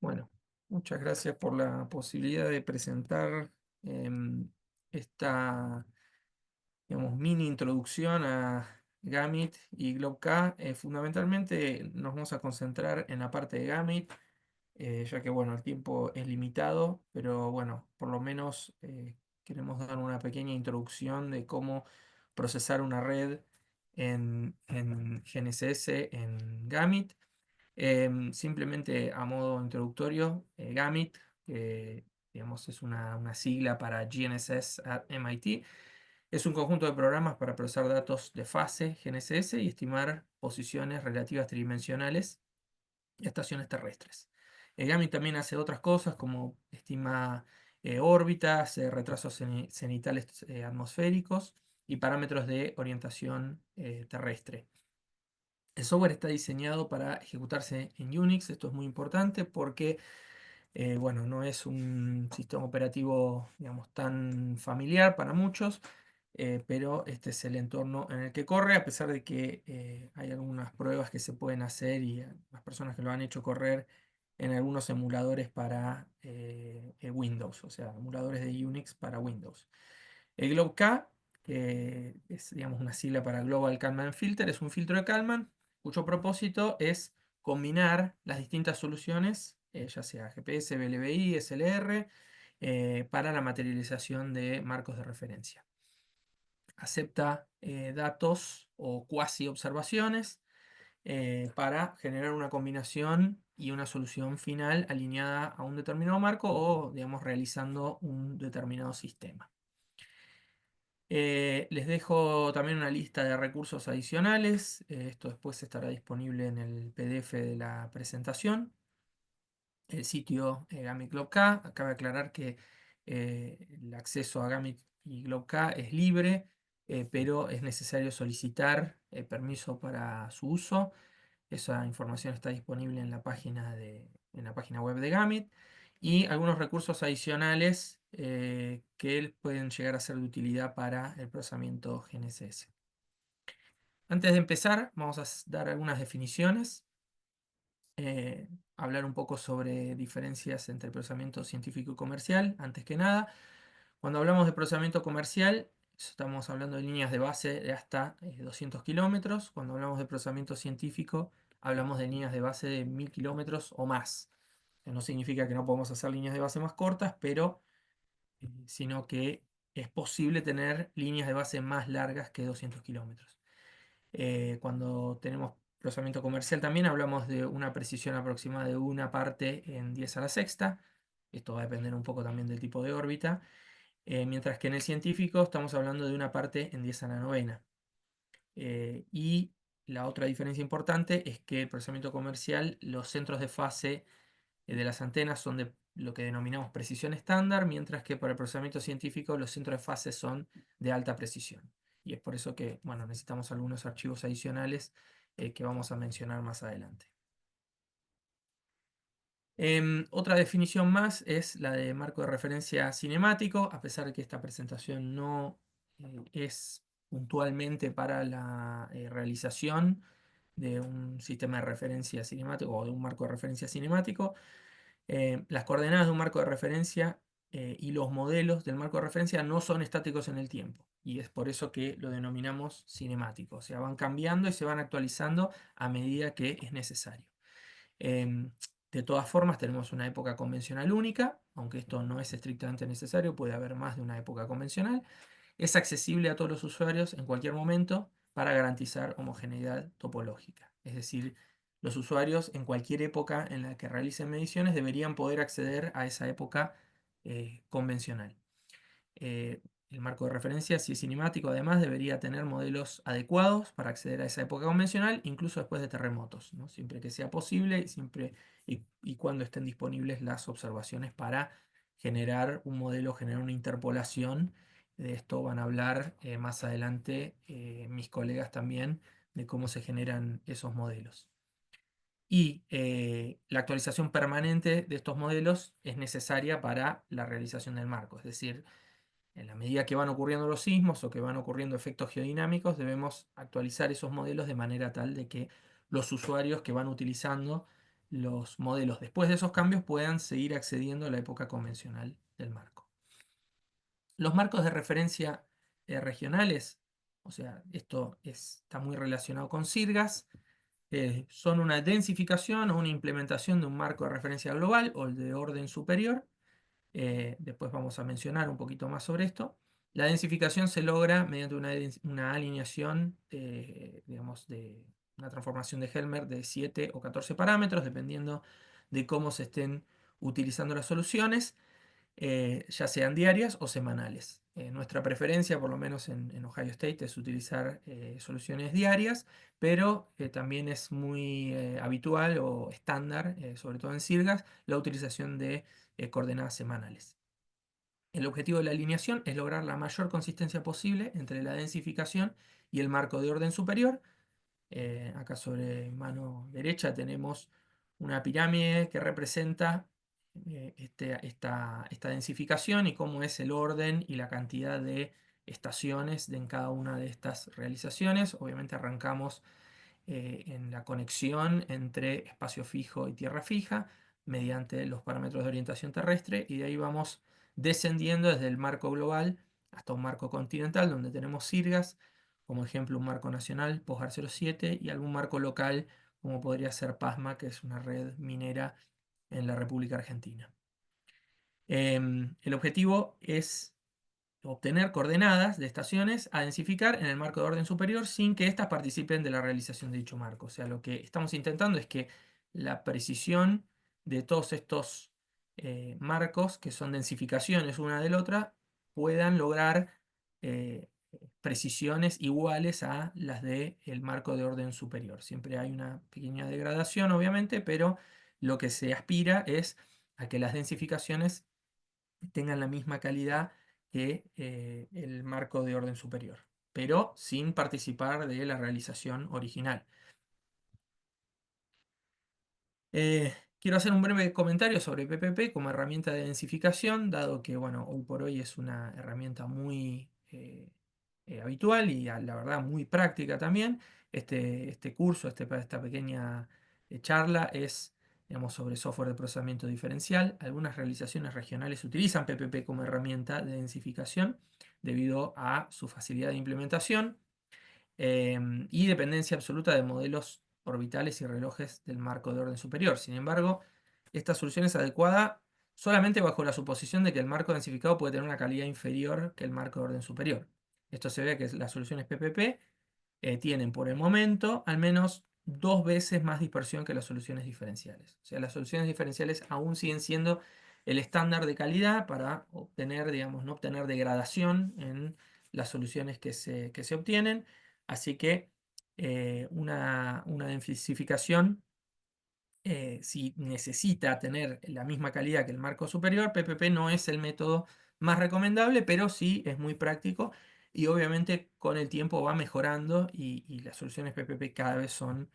Bueno, muchas gracias por la posibilidad de presentar esta, digamos, mini introducción a Gamit y GlobeK. Fundamentalmente nos vamos a concentrar en la parte de Gamit, ya que bueno, el tiempo es limitado, pero bueno, por lo menos queremos dar una pequeña introducción de cómo procesar una red en GNSS en Gamit. Simplemente a modo introductorio, Gamit, que digamos es una sigla para GNSS at MIT, es un conjunto de programas para procesar datos de fase GNSS y estimar posiciones relativas tridimensionales y estaciones terrestres. Gamit también hace otras cosas como estima órbitas, retrasos cenitales atmosféricos y parámetros de orientación terrestre. El software está diseñado para ejecutarse en Unix. Esto es muy importante porque, bueno, no es un sistema operativo, digamos, tan familiar para muchos, pero este es el entorno en el que corre, a pesar de que hay algunas pruebas que se pueden hacer y las personas que lo han hecho correr en algunos emuladores para Windows, o sea, emuladores de Unix para Windows. El GlobeK, que es, digamos, una sigla para Global Kalman Filter, es un filtro de Kalman cuyo propósito es combinar las distintas soluciones, ya sea GPS, BLBI, SLR, para la materialización de marcos de referencia. Acepta datos o cuasi observaciones para generar una combinación y una solución final alineada a un determinado marco o, digamos, realizando un determinado sistema. Les dejo también una lista de recursos adicionales. Esto después estará disponible en el PDF de la presentación. El sitio Gamit GlobeK. Cabe aclarar que el acceso a Gamit y GlobeK es libre, pero es necesario solicitar permiso para su uso. Esa información está disponible en en la página web de Gamit. Y algunos recursos adicionales que pueden llegar a ser de utilidad para el procesamiento GNSS. Antes de empezar, vamos a dar algunas definiciones, eh, hablar un poco sobre diferencias entre procesamiento científico y comercial. Antes que nada, cuando hablamos de procesamiento comercial, estamos hablando de líneas de base de hasta 200 kilómetros. Cuando hablamos de procesamiento científico, hablamos de líneas de base de 1000 kilómetros o más. No significa que no podemos hacer líneas de base más cortas, pero sino que es posible tener líneas de base más largas que 200 kilómetros. Cuando tenemos procesamiento comercial también hablamos de una precisión aproximada de una parte en 10 a la sexta. Esto va a depender un poco también del tipo de órbita. Mientras que en el científico estamos hablando de una parte en 10 a la novena. Y la otra diferencia importante es que el procesamiento comercial, los centros de fase de las antenas son de lo que denominamos precisión estándar, mientras que para el procesamiento científico los centros de fase son de alta precisión. Y es por eso que, bueno, necesitamos algunos archivos adicionales que vamos a mencionar más adelante. Otra definición más es la de marco de referencia cinemático, a pesar de que esta presentación no es puntualmente para la realización de un sistema de referencia cinemático o de un marco de referencia cinemático. Las coordenadas de un marco de referencia y los modelos del marco de referencia no son estáticos en el tiempo, y es por eso que lo denominamos cinemático, o sea, van cambiando y se van actualizando a medida que es necesario. Em, de todas formas, tenemos una época convencional única, aunque esto no es estrictamente necesario, puede haber más de una época convencional. Es accesible a todos los usuarios en cualquier momento para garantizar homogeneidad topológica. Es decir, los usuarios en cualquier época en la que realicen mediciones deberían poder acceder a esa época convencional. El marco de referencia, si es cinemático, además debería tener modelos adecuados para acceder a esa época convencional, incluso después de terremotos, ¿no? Siempre que sea posible y siempre y cuando estén disponibles las observaciones para generar un modelo, generar una interpolación. De esto van a hablar más adelante mis colegas también, de cómo se generan esos modelos. Y la actualización permanente de estos modelos es necesaria para la realización del marco, es decir, en la medida que van ocurriendo los sismos o que van ocurriendo efectos geodinámicos, debemos actualizar esos modelos de manera tal de que los usuarios que van utilizando los modelos después de esos cambios puedan seguir accediendo a la época convencional del marco. Los marcos de referencia regionales, o sea, esto está muy relacionado con SIRGAS, son una densificación o una implementación de un marco de referencia global o el de orden superior. Después vamos a mencionar un poquito más sobre esto. La densificación se logra mediante una alineación, digamos, de una transformación de Helmer de 7 o 14 parámetros, dependiendo de cómo se estén utilizando las soluciones, ya sean diarias o semanales. Nuestra preferencia, por lo menos en Ohio State, es utilizar soluciones diarias, pero también es muy habitual o estándar, sobre todo en SIRGAS, la utilización de coordenadas semanales. El objetivo de la alineación es lograr la mayor consistencia posible entre la densificación y el marco de orden superior. Acá sobre mano derecha tenemos una pirámide que representa esta densificación y cómo es el orden y la cantidad de estaciones en cada una de estas realizaciones. Obviamente arrancamos en la conexión entre espacio fijo y tierra fija mediante los parámetros de orientación terrestre, y de ahí vamos descendiendo desde el marco global hasta un marco continental donde tenemos SIRGAS, como ejemplo un marco nacional, POSGAR 07, y algún marco local como podría ser PASMA, que es una red minera en la República Argentina. El objetivo es obtener coordenadas de estaciones a densificar en el marco de orden superior sin que éstas participen de la realización de dicho marco. O sea, lo que estamos intentando es que la precisión de todos estos marcos, que son densificaciones una de la otra, puedan lograr eh, precisiones iguales a las del marco de orden superior. Siempre hay una pequeña degradación, obviamente, pero lo que se aspira es a que las densificaciones tengan la misma calidad que el marco de orden superior, pero sin participar de la realización original. Quiero hacer un breve comentario sobre PPP como herramienta de densificación, dado que, bueno, hoy por hoy es una herramienta muy habitual y la verdad muy práctica también. Este curso, esta pequeña charla es, digamos, sobre software de procesamiento diferencial. Algunas realizaciones regionales utilizan PPP como herramienta de densificación debido a su facilidad de implementación y dependencia absoluta de modelos orbitales y relojes del marco de orden superior. Sin embargo, esta solución es adecuada solamente bajo la suposición de que el marco densificado puede tener una calidad inferior que el marco de orden superior. Esto se ve que las soluciones PPP tienen por el momento al menos 2 veces más dispersión que las soluciones diferenciales. O sea, las soluciones diferenciales aún siguen siendo el estándar de calidad para obtener, digamos, no obtener degradación en las soluciones que se obtienen. Así que una densificación, si necesita tener la misma calidad que el marco superior, PPP no es el método más recomendable, pero sí es muy práctico y obviamente con el tiempo va mejorando y las soluciones PPP cada vez son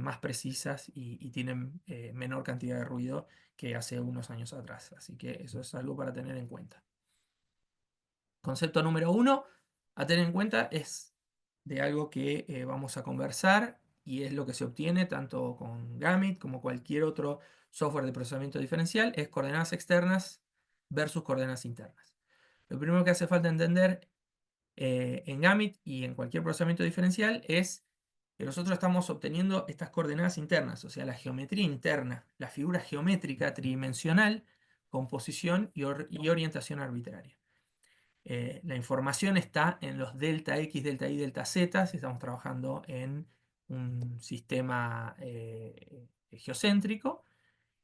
más precisas y tienen menor cantidad de ruido que hace unos años atrás. Así que eso es algo para tener en cuenta. Concepto número 1 a tener en cuenta es de algo que vamos a conversar y es lo que se obtiene tanto con Gamit como cualquier otro software de procesamiento diferencial, es coordenadas externas versus coordenadas internas. Lo primero que hace falta entender en Gamit y en cualquier procesamiento diferencial es que nosotros estamos obteniendo estas coordenadas internas, o sea, la geometría interna, la figura geométrica tridimensional con posición y orientación arbitraria. La información está en los delta X, delta Y, delta Z, si estamos trabajando en un sistema geocéntrico,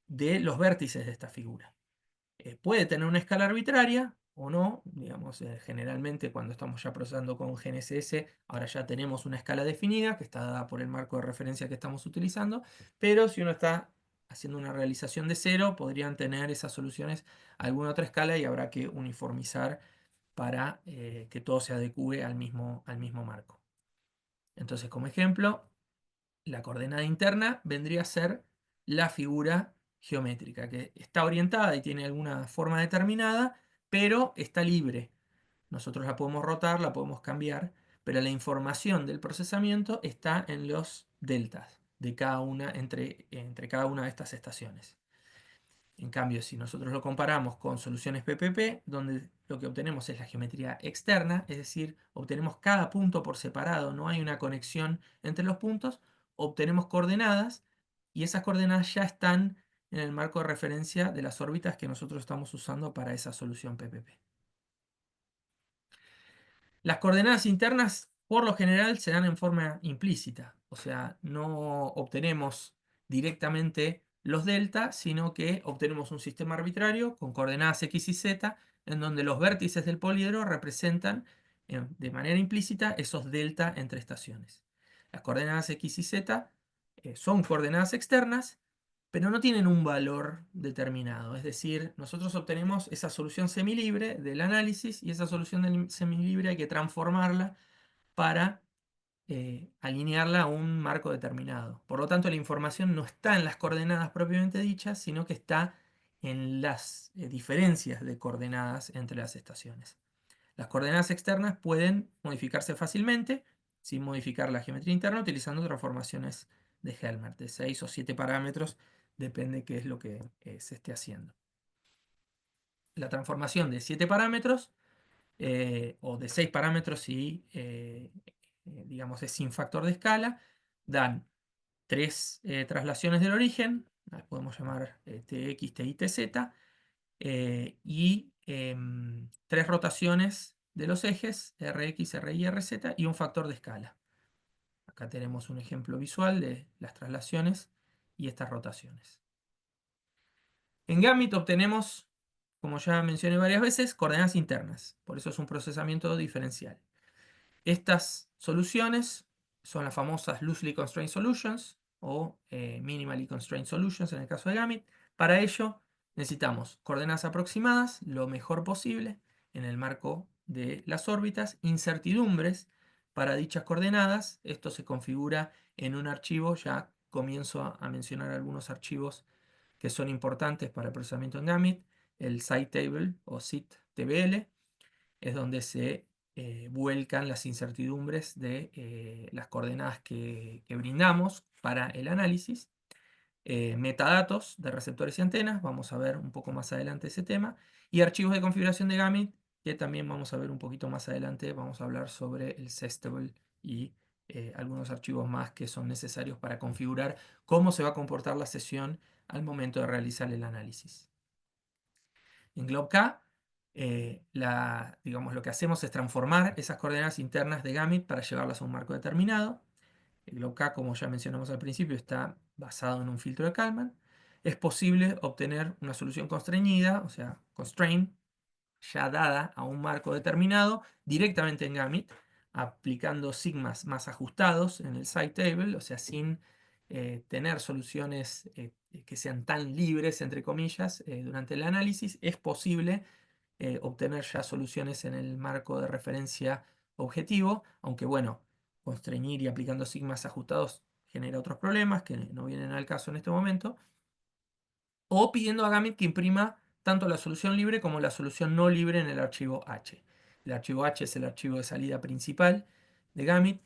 de los vértices de esta figura. Puede tener una escala arbitraria o no, digamos, generalmente cuando estamos ya procesando con GNSS, ahora ya tenemos una escala definida que está dada por el marco de referencia que estamos utilizando, pero si uno está haciendo una realización de cero, podrían tener esas soluciones alguna otra escala y habrá que uniformizar para que todo se adecue al mismo marco. Entonces, como ejemplo, la coordenada interna vendría a ser la figura geométrica, que está orientada y tiene alguna forma determinada, pero está libre. Nosotros la podemos rotar, la podemos cambiar, pero la información del procesamiento está en los deltas. de cada una entre cada una de estas estaciones. En cambio, si nosotros lo comparamos con soluciones PPP, donde lo que obtenemos es la geometría externa, es decir, obtenemos cada punto por separado, no hay una conexión entre los puntos, obtenemos coordenadas y esas coordenadas ya están en el marco de referencia de las órbitas que nosotros estamos usando para esa solución PPP. Las coordenadas internas, por lo general, se dan en forma implícita, o sea, no obtenemos directamente los delta, sino que obtenemos un sistema arbitrario con coordenadas x y z, en donde los vértices del poliedro representan de manera implícita esos delta entre estaciones. Las coordenadas x y z son coordenadas externas, pero no tienen un valor determinado. Es decir, nosotros obtenemos esa solución semilibre del análisis y esa solución semilibre hay que transformarla para alinearla a un marco determinado. Por lo tanto, la información no está en las coordenadas propiamente dichas, sino que está en las diferencias de coordenadas entre las estaciones. Las coordenadas externas pueden modificarse fácilmente sin modificar la geometría interna utilizando transformaciones de Helmert, de 6 o 7 parámetros, depende qué es lo que se esté haciendo. La transformación de 7 parámetros o de 6 parámetros si digamos es sin factor de escala, dan 3 traslaciones del origen, las podemos llamar Tx, Ty, Tz, y 3 rotaciones de los ejes, Rx, Ry, Rz, y un factor de escala. Acá tenemos un ejemplo visual de las traslaciones y estas rotaciones. En Gamit obtenemos, como ya mencioné varias veces, coordenadas internas. Por eso es un procesamiento diferencial. Estas soluciones son las famosas Loosely Constrained Solutions o Minimally Constrained Solutions en el caso de Gamit. Para ello necesitamos coordenadas aproximadas lo mejor posible en el marco de las órbitas, incertidumbres para dichas coordenadas. Esto se configura en un archivo, ya comienzo a mencionar algunos archivos que son importantes para el procesamiento en Gamit. El sitetable o sittbl es donde se vuelcan las incertidumbres de las coordenadas que brindamos para el análisis. Metadatos de receptores y antenas, vamos a ver un poco más adelante ese tema. Y archivos de configuración de Gamit, que también vamos a ver un poquito más adelante. Vamos a hablar sobre el sestable y algunos archivos más que son necesarios para configurar cómo se va a comportar la sesión al momento de realizar el análisis. En GlobeK, digamos, lo que hacemos es transformar esas coordenadas internas de Gamit para llevarlas a un marco determinado. El GlobeK, como ya mencionamos al principio, está basado en un filtro de Kalman. Es posible obtener una solución constreñida, o sea, constrained, ya dada a un marco determinado, directamente en Gamit, aplicando sigmas más ajustados en el sitetable, o sea, sin tener soluciones que sean tan libres, entre comillas, durante el análisis. Es posible obtener ya soluciones en el marco de referencia objetivo, aunque bueno, constreñir y aplicando sigmas ajustados genera otros problemas que no vienen al caso en este momento, o pidiendo a Gamit que imprima tanto la solución libre como la solución no libre en el archivo H. El archivo H es el archivo de salida principal de Gamit.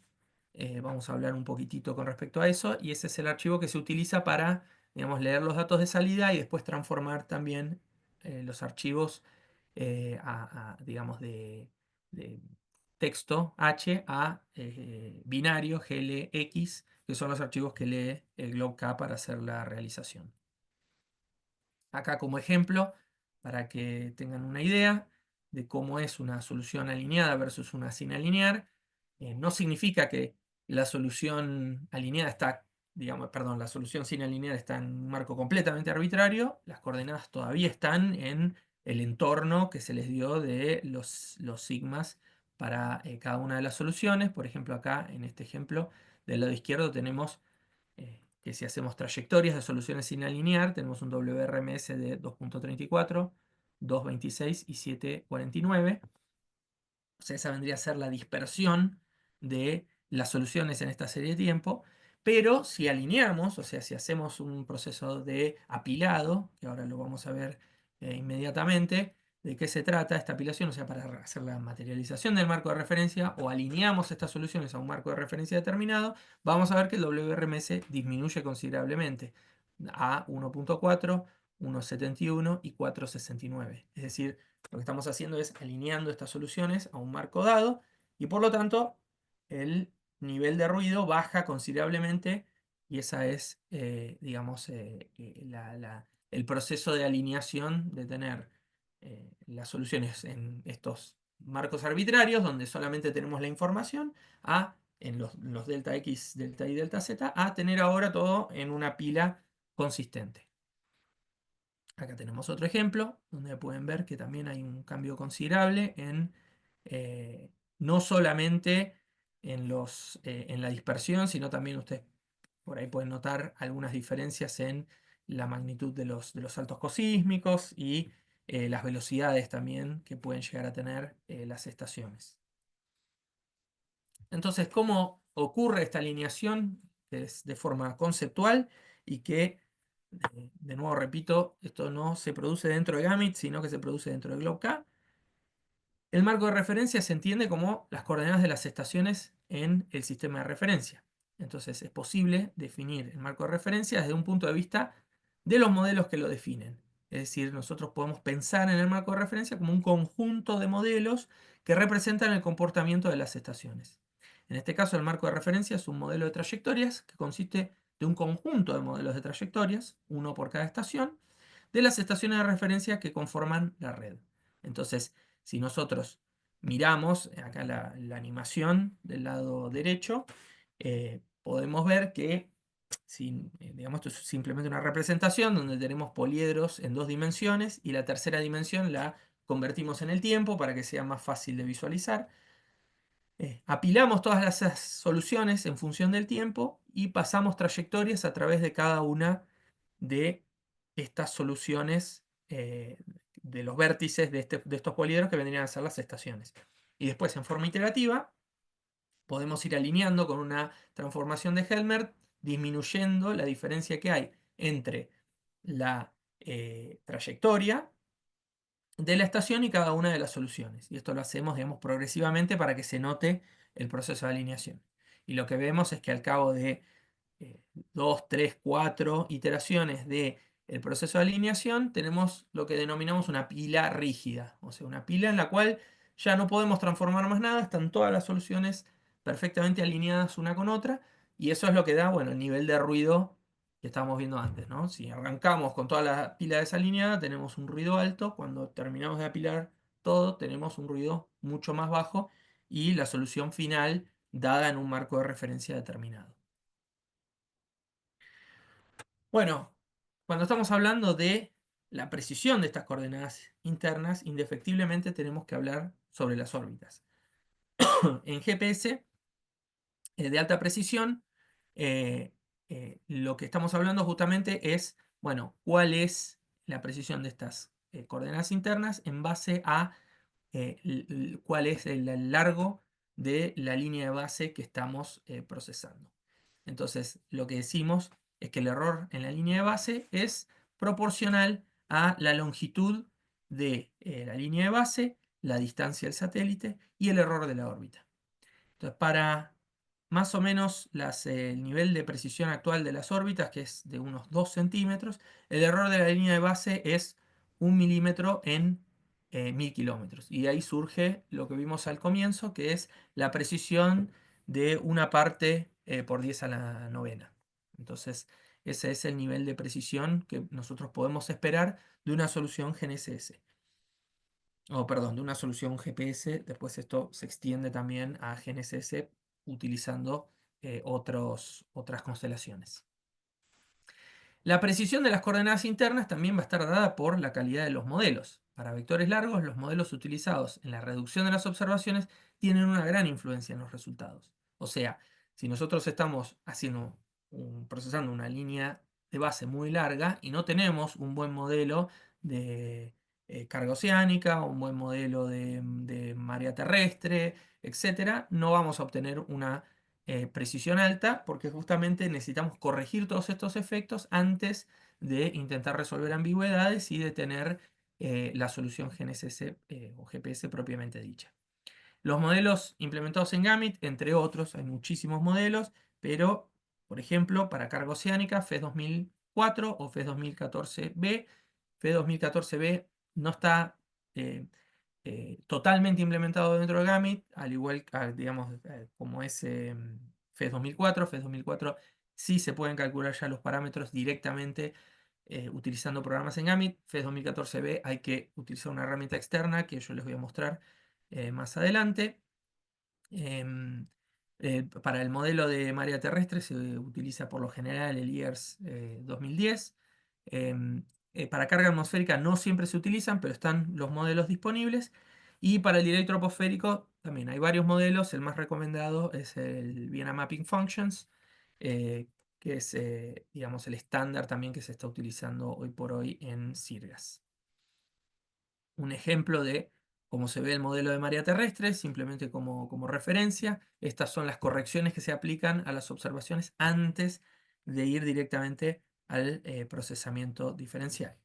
Vamos a hablar un poquitito con respecto a eso, y ese es el archivo que se utiliza para, digamos, leer los datos de salida y después transformar también los archivos digamos, de texto H a binario GLX, que son los archivos que lee el GlobeK para hacer la realización. Acá como ejemplo, para que tengan una idea de cómo es una solución alineada versus una sin alinear, no significa que la solución alineada está, digamos, perdón, la solución sin alinear está en un marco completamente arbitrario. Las coordenadas todavía están en el entorno que se les dio de los sigmas para cada una de las soluciones. Por ejemplo, acá en este ejemplo del lado izquierdo tenemos que si hacemos trayectorias de soluciones sin alinear, tenemos un WRMS de 2.34, 2.26 y 7.49. O sea, esa vendría a ser la dispersión de las soluciones en esta serie de tiempo. Pero si alineamos, o sea, si hacemos un proceso de apilado, que ahora lo vamos a ver inmediatamente, de qué se trata esta apilación, o sea, para hacer la materialización del marco de referencia o alineamos estas soluciones a un marco de referencia determinado, vamos a ver que el WRMS disminuye considerablemente a 1.4, 1.71 y 4.69. Es decir, lo que estamos haciendo es alineando estas soluciones a un marco dado y por lo tanto el nivel de ruido baja considerablemente y esa es, digamos, el proceso de alineación de tener las soluciones en estos marcos arbitrarios donde solamente tenemos la información a en los delta X, delta Y, delta Z, a tener ahora todo en una pila consistente. Acá tenemos otro ejemplo donde pueden ver que también hay un cambio considerable en no solamente en la dispersión, sino también ustedes por ahí pueden notar algunas diferencias en la magnitud de los saltos cosísmicos y las velocidades también que pueden llegar a tener las estaciones. Entonces, ¿cómo ocurre esta alineación? Es de forma conceptual y que, de nuevo repito, esto no se produce dentro de Gamit, sino que se produce dentro de GlobeK. El marco de referencia se entiende como las coordenadas de las estaciones en el sistema de referencia. Entonces es posible definir el marco de referencia desde un punto de vista de los modelos que lo definen. Es decir, nosotros podemos pensar en el marco de referencia como un conjunto de modelos que representan el comportamiento de las estaciones. En este caso, el marco de referencia es un modelo de trayectorias que consiste de un conjunto de modelos de trayectorias, uno por cada estación, de las estaciones de referencia que conforman la red. Entonces, si nosotros miramos acá la animación del lado derecho, podemos ver que, digamos, esto es simplemente una representación donde tenemos poliedros en dos dimensiones y la tercera dimensión la convertimos en el tiempo para que sea más fácil de visualizar. Apilamos todas las soluciones en función del tiempo y pasamos trayectorias a través de cada una de estas soluciones de los vértices de estos poliedros que vendrían a ser las estaciones. Y después en forma iterativa podemos ir alineando con una transformación de Helmert, disminuyendo la diferencia que hay entre la trayectoria de la estación y cada una de las soluciones. Y esto lo hacemos, digamos, progresivamente para que se note el proceso de alineación. Y lo que vemos es que al cabo de 2, 3, 4 iteraciones del proceso de alineación, tenemos lo que denominamos una pila rígida, o sea, una pila en la cual ya no podemos transformar más nada, están todas las soluciones perfectamente alineadas una con otra, y eso es lo que da, bueno, el nivel de ruido que estábamos viendo antes, ¿no? Si arrancamos con toda la pila desalineada, tenemos un ruido alto, cuando terminamos de apilar todo, tenemos un ruido mucho más bajo, y la solución final dada en un marco de referencia determinado. Bueno, cuando estamos hablando de la precisión de estas coordenadas internas, indefectiblemente tenemos que hablar sobre las órbitas. En GPS de alta precisión, lo que estamos hablando justamente es, bueno, cuál es la precisión de estas coordenadas internas en base a cuál es el largo de la línea de base que estamos procesando. Entonces, lo que decimos es que el error en la línea de base es proporcional a la longitud de la línea de base, la distancia del satélite y el error de la órbita. Entonces, para más o menos el nivel de precisión actual de las órbitas, que es de unos 2 centímetros, el error de la línea de base es 1 milímetro en 1000 kilómetros. Y de ahí surge lo que vimos al comienzo, que es la precisión de una parte por 10 a la novena. Entonces, ese es el nivel de precisión que nosotros podemos esperar de una solución GNSS. O perdón, de una solución GPS. Después esto se extiende también a GNSS utilizando otras constelaciones. La precisión de las coordenadas internas también va a estar dada por la calidad de los modelos. Para vectores largos, los modelos utilizados en la reducción de las observaciones tienen una gran influencia en los resultados. O sea, si nosotros estamos procesando una línea de base muy larga y no tenemos un buen modelo de carga oceánica, un buen modelo de marea terrestre, etcétera, no vamos a obtener una precisión alta porque justamente necesitamos corregir todos estos efectos antes de intentar resolver ambigüedades y de tener la solución GNSS o GPS propiamente dicha. Los modelos implementados en Gamit, entre otros, hay muchísimos modelos, pero, por ejemplo, para carga oceánica, FES 2004 o FES 2014B. FES 2014B no está eh, totalmente implementado dentro de Gamit, al igual, digamos, como es FES 2004. FES 2004 sí se pueden calcular ya los parámetros directamente utilizando programas en Gamit. FES 2014B hay que utilizar una herramienta externa que yo les voy a mostrar más adelante. Em, para el modelo de marea terrestre se utiliza por lo general el IERS 2010. Em, para carga atmosférica no siempre se utilizan, pero están los modelos disponibles. Y para el delay troposférico también hay varios modelos. El más recomendado es el Vienna Mapping Functions, eh, que es digamos, el estándar también que se está utilizando hoy por hoy en Sirgas. Un ejemplo de cómo se ve el modelo de marea terrestre, simplemente como referencia. Estas son las correcciones que se aplican a las observaciones antes de ir directamente al procesamiento diferencial.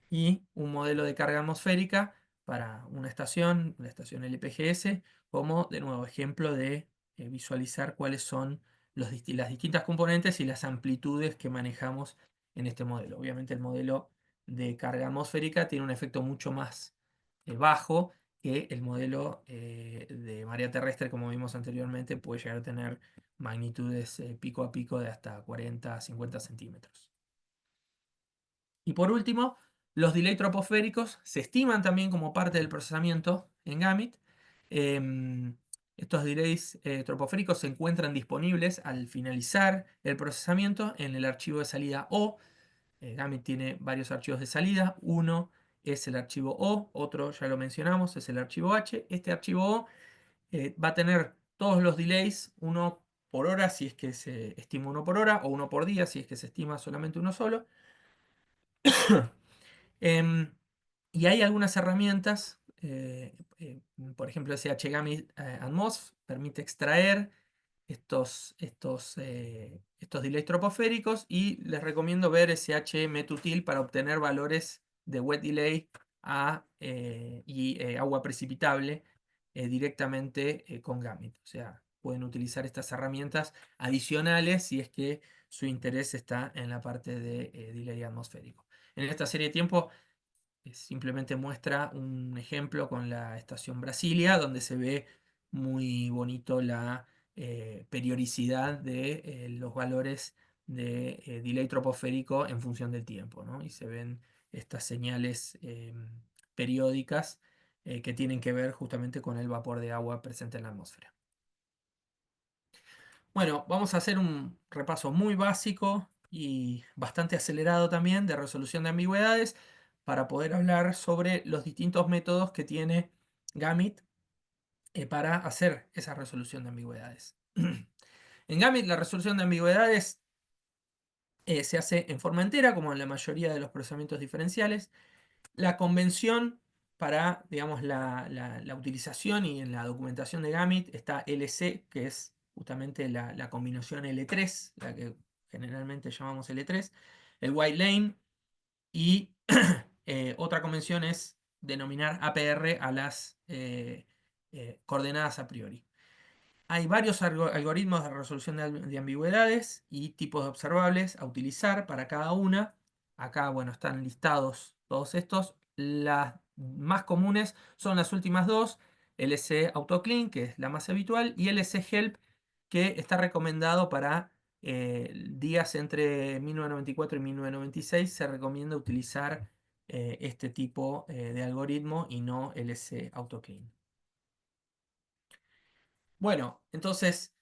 Y un modelo de carga atmosférica para una estación, la estación LPGS, como de nuevo ejemplo de visualizar cuáles son las distintas componentes y las amplitudes que manejamos en este modelo. Obviamente el modelo de carga atmosférica tiene un efecto mucho más bajo que el modelo de marea terrestre, como vimos anteriormente, puede llegar a tener magnitudes pico a pico de hasta 40 a 50 centímetros. Y por último, los delay troposféricos se estiman también como parte del procesamiento en Gamit. Estos delays troposféricos se encuentran disponibles al finalizar el procesamiento en el archivo de salida O. Gamit tiene varios archivos de salida. Uno es el archivo O, otro ya lo mencionamos, es el archivo H. Este archivo O va a tener todos los delays, uno por hora si es que se estima uno por hora, o uno por día si es que se estima solamente uno solo. Em, y hay algunas herramientas, por ejemplo, SHGAMI Atmos permite extraer estos delays troposféricos, y les recomiendo ver SHMetutil para obtener valores de wet delay y agua precipitable directamente con Gamit. O sea, pueden utilizar estas herramientas adicionales si es que su interés está en la parte de delay atmosférico. En esta serie de tiempo simplemente muestra un ejemplo con la estación Brasilia, donde se ve muy bonito la periodicidad de los valores de delay troposférico en función del tiempo, ¿no? Y se ven estas señales periódicas que tienen que ver justamente con el vapor de agua presente en la atmósfera. Bueno, vamos a hacer un repaso muy básico y bastante acelerado también de resolución de ambigüedades para poder hablar sobre los distintos métodos que tiene Gamit para hacer esa resolución de ambigüedades. En Gamit la resolución de ambigüedades se hace en forma entera, como en la mayoría de los procesamientos diferenciales. La convención para, digamos, la utilización y en la documentación de Gamit está LC, que es justamente la combinación L3, la que generalmente llamamos L3, el white lane, y otra convención es denominar APR a las coordenadas a priori. Hay varios algoritmos de resolución de ambigüedades y tipos de observables a utilizar para cada una. Acá, bueno, están listados todos estos. Las más comunes son las últimas dos, LC AutoClean, que es la más habitual, y LC Help, que está recomendado para días entre 1994 y 1996. Se recomienda utilizar este tipo de algoritmo y no LC AutoClean. Bueno, entonces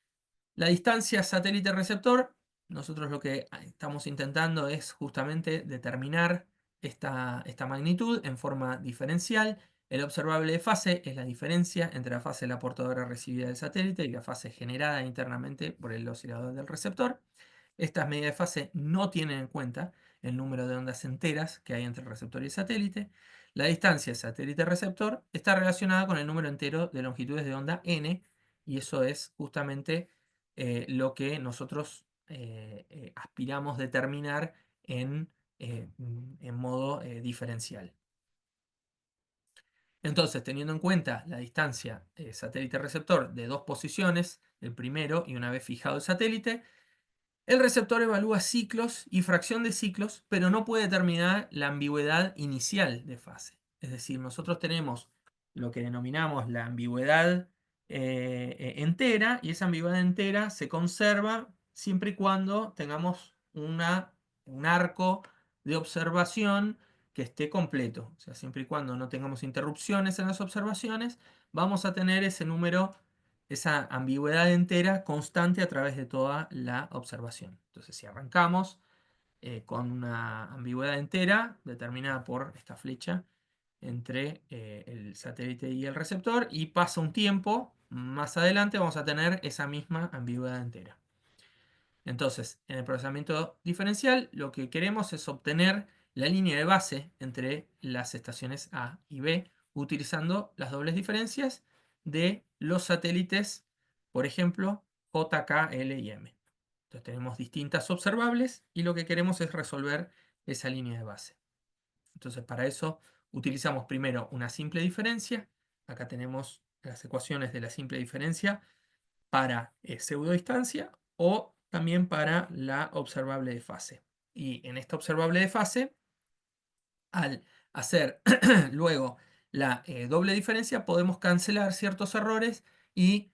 la distancia satélite-receptor, nosotros lo que estamos intentando es justamente determinar esta magnitud en forma diferencial. El observable de fase es la diferencia entre la fase de la portadora recibida del satélite y la fase generada internamente por el oscilador del receptor. Estas medidas de fase no tienen en cuenta el número de ondas enteras que hay entre el receptor y el satélite. La distancia satélite-receptor está relacionada con el número entero de longitudes de onda n, y eso es justamente lo que nosotros aspiramos determinar en modo diferencial. Entonces, teniendo en cuenta la distancia satélite-receptor de dos posiciones, el primero y una vez fijado el satélite, el receptor evalúa ciclos y fracción de ciclos, pero no puede determinar la ambigüedad inicial de fase. Es decir, nosotros tenemos lo que denominamos la ambigüedad entera, y esa ambigüedad entera se conserva siempre y cuando tengamos un arco de observación que esté completo. O sea, siempre y cuando no tengamos interrupciones en las observaciones, vamos a tener ese número, esa ambigüedad entera constante a través de toda la observación. Entonces, si arrancamos con una ambigüedad entera determinada por esta flecha entre el satélite y el receptor, y pasa un tiempo, más adelante vamos a tener esa misma ambigüedad entera. Entonces, en el procesamiento diferencial, lo que queremos es obtener la línea de base entre las estaciones A y B, utilizando las dobles diferencias de los satélites, por ejemplo, J, K, L y M. Entonces tenemos distintas observables y lo que queremos es resolver esa línea de base. Entonces, para eso utilizamos primero una simple diferencia. Acá tenemos las ecuaciones de la simple diferencia para pseudodistancia o también para la observable de fase. Y en esta observable de fase, al hacer luego la doble diferencia, podemos cancelar ciertos errores y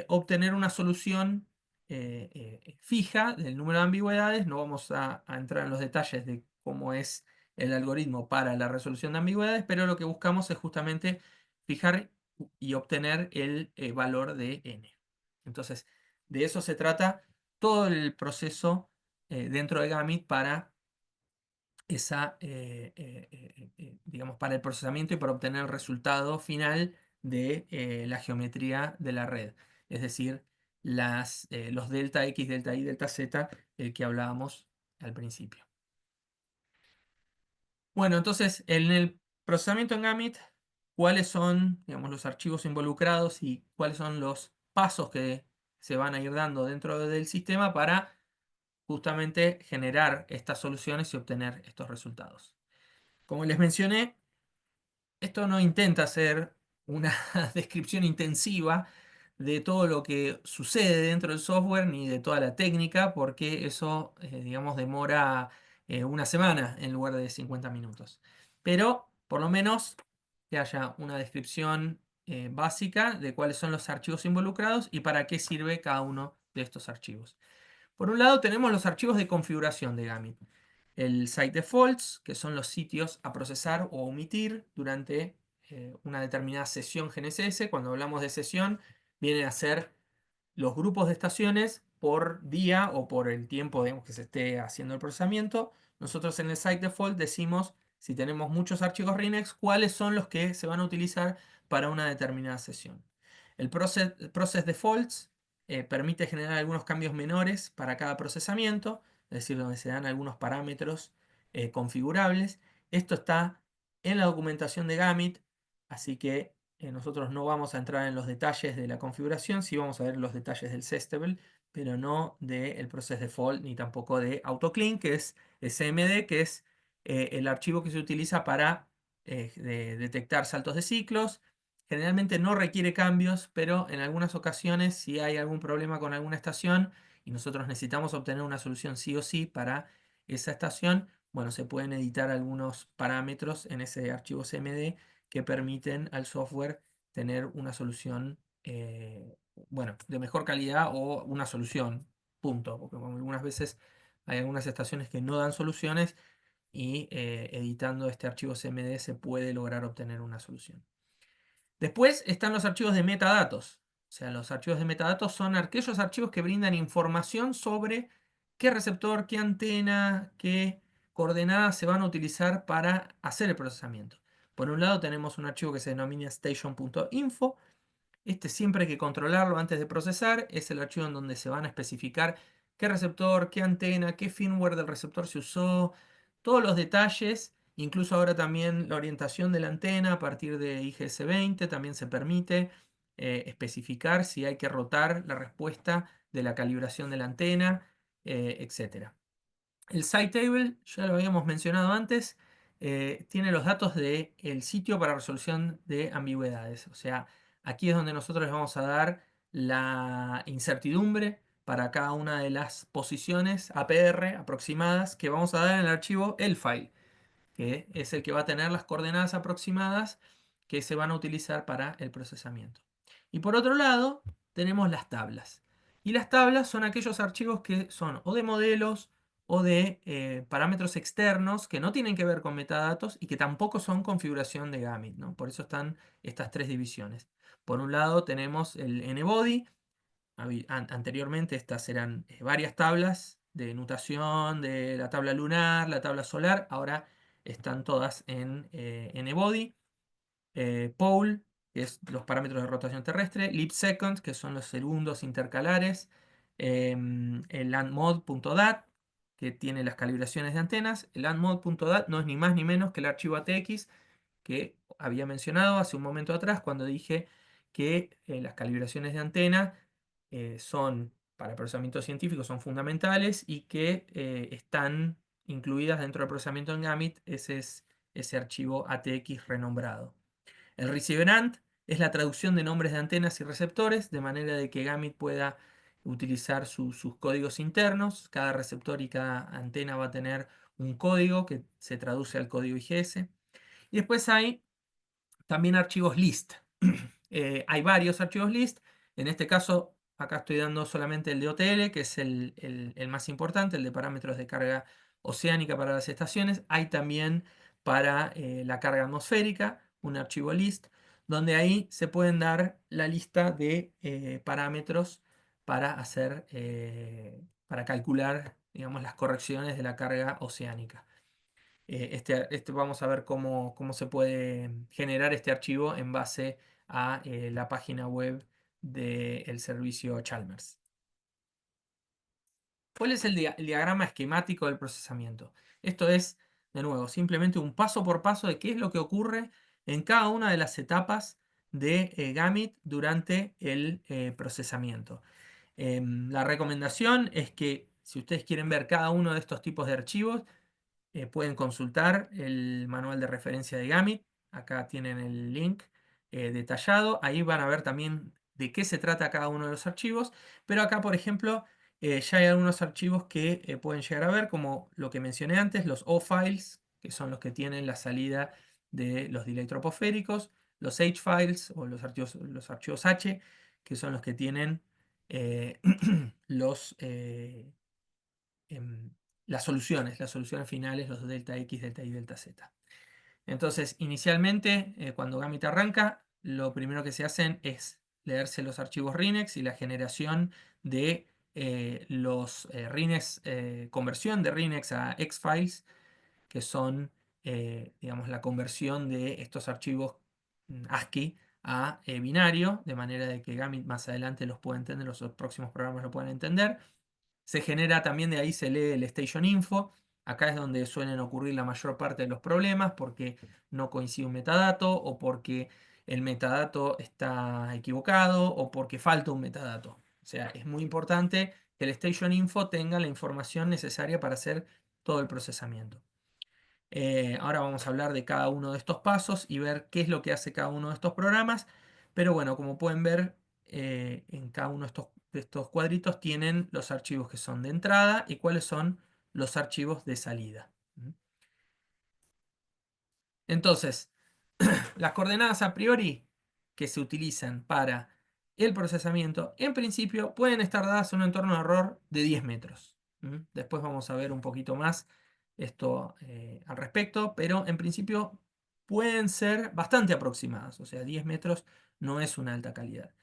obtener una solución fija del número de ambigüedades. No vamos a entrar en los detalles de cómo es el algoritmo para la resolución de ambigüedades, pero lo que buscamos es justamente fijar y obtener el valor de n. Entonces, de eso se trata todo el proceso dentro de Gamit para digamos, para el procesamiento y para obtener el resultado final de la geometría de la red. Es decir, los delta X, delta Y, delta Z, el que hablábamos al principio. Bueno, entonces, en el procesamiento en Gamit, ¿cuáles son, digamos, los archivos involucrados y cuáles son los pasos que se van a ir dando dentro del sistema para justamente generar estas soluciones y obtener estos resultados? Como les mencioné, esto no intenta hacer una descripción intensiva de todo lo que sucede dentro del software ni de toda la técnica, porque eso, digamos, demora una semana en lugar de 50 minutos. Pero, por lo menos, que haya una descripción básica de cuáles son los archivos involucrados y para qué sirve cada uno de estos archivos. Por un lado, tenemos los archivos de configuración de Gamit. El site defaults, que son los sitios a procesar o omitir durante una determinada sesión GNSS. Cuando hablamos de sesión, vienen a ser los grupos de estaciones por día o por el tiempo, digamos, que se esté haciendo el procesamiento. Nosotros en el site default decimos, si tenemos muchos archivos RINEX, cuáles son los que se van a utilizar para una determinada sesión. El process defaults permite generar algunos cambios menores para cada procesamiento, es decir, donde se dan algunos parámetros configurables. Esto está en la documentación de Gamit, así que nosotros no vamos a entrar en los detalles de la configuración, sí vamos a ver los detalles del Sestable, pero no del process default ni tampoco de AutoClean, que es SMD, que es el archivo que se utiliza para detectar saltos de ciclos. Generalmente no requiere cambios, pero en algunas ocasiones, si hay algún problema con alguna estación y nosotros necesitamos obtener una solución sí o sí para esa estación, bueno, se pueden editar algunos parámetros en ese archivo CMD que permiten al software tener una solución, bueno, de mejor calidad o una solución, punto. Porque algunas veces hay algunas estaciones que no dan soluciones y editando este archivo CMD se puede lograr obtener una solución. Después están los archivos de metadatos. O sea, los archivos de metadatos son aquellos archivos que brindan información sobre qué receptor, qué antena, qué coordenadas se van a utilizar para hacer el procesamiento. Por un lado tenemos un archivo que se denomina station.info. Este siempre hay que controlarlo antes de procesar. Es el archivo en donde se van a especificar qué receptor, qué antena, qué firmware del receptor se usó, todos los detalles, incluso ahora también la orientación de la antena a partir de IGS-20 también se permite especificar si hay que rotar la respuesta de la calibración de la antena, etc. El site table, ya lo habíamos mencionado antes, tiene los datos del sitio para resolución de ambigüedades. O sea, aquí es donde nosotros les vamos a dar la incertidumbre para cada una de las posiciones APR aproximadas que vamos a dar en el archivo el file, que es el que va a tener las coordenadas aproximadas que se van a utilizar para el procesamiento. Y por otro lado, tenemos las tablas. Y las tablas son aquellos archivos que son o de modelos o de parámetros externos que no tienen que ver con metadatos y que tampoco son configuración de Gamit, ¿no? Por eso están estas tres divisiones. Por un lado tenemos el NBody. Anteriormente estas eran varias tablas de nutación de la tabla lunar, la tabla solar. Ahora están todas en NBody. Pole, que es los parámetros de rotación terrestre. Leap second, que son los segundos intercalares. El landmod.dat, que tiene las calibraciones de antenas. El landmod.dat no es ni más ni menos que el archivo ATX que había mencionado hace un momento atrás cuando dije que las calibraciones de antena son, para procesamiento científico, son fundamentales y que están incluidas dentro del procesamiento en Gamit. Ese es ese archivo ATX renombrado. El receiverant es la traducción de nombres de antenas y receptores, de manera de que Gamit pueda utilizar sus códigos internos. Cada receptor y cada antena va a tener un código que se traduce al código IGS. Y después hay también archivos list. Hay varios archivos list. En este caso, acá estoy dando solamente el de OTL, que es el más importante, el de parámetros de carga oceánica para las estaciones. Hay también para la carga atmosférica un archivo list, donde ahí se pueden dar la lista de parámetros para hacer, para calcular, digamos, las correcciones de la carga oceánica. Vamos a ver cómo se puede generar este archivo en base a la página web del servicio Chalmers. ¿Cuál es el diagrama esquemático del procesamiento? Esto es, de nuevo, simplemente un paso por paso de qué es lo que ocurre en cada una de las etapas de Gamit durante el procesamiento. La recomendación es que si ustedes quieren ver cada uno de estos tipos de archivos, pueden consultar el manual de referencia de Gamit. Acá tienen el link detallado. Ahí van a ver también de qué se trata cada uno de los archivos. Pero acá, por ejemplo, ya hay algunos archivos que pueden llegar a ver, como lo que mencioné antes, los O-files, que son los que tienen la salida de los delay troposféricos, los H-files o los archivos H, que son los que tienen eh, los, em, las soluciones finales, los delta X, delta Y, delta Z. Entonces, inicialmente, cuando Gamit arranca, lo primero que se hacen es leerse los archivos RINEX y la generación de los RINEX, conversión de RINEX a X-Files, que son, digamos, la conversión de estos archivos ASCII a binario, de manera de que Gamit más adelante los pueda entender, los próximos programas lo puedan entender. Se genera también, de ahí se lee el Station Info. Acá es donde suelen ocurrir la mayor parte de los problemas porque no coincide un metadato o porque el metadato está equivocado o porque falta un metadato. O sea, es muy importante que el Station Info tenga la información necesaria para hacer todo el procesamiento. Ahora vamos a hablar de cada uno de estos pasos y ver qué es lo que hace cada uno de estos programas. Pero bueno, como pueden ver, en cada uno de estos cuadritos tienen los archivos que son de entrada y cuáles son los archivos de salida. Entonces, las coordenadas a priori que se utilizan para el procesamiento, en principio, pueden estar dadas en un entorno de error de 10 metros. Después vamos a ver un poquito más esto al respecto, pero en principio pueden ser bastante aproximadas. O sea, 10 metros no es una alta calidad.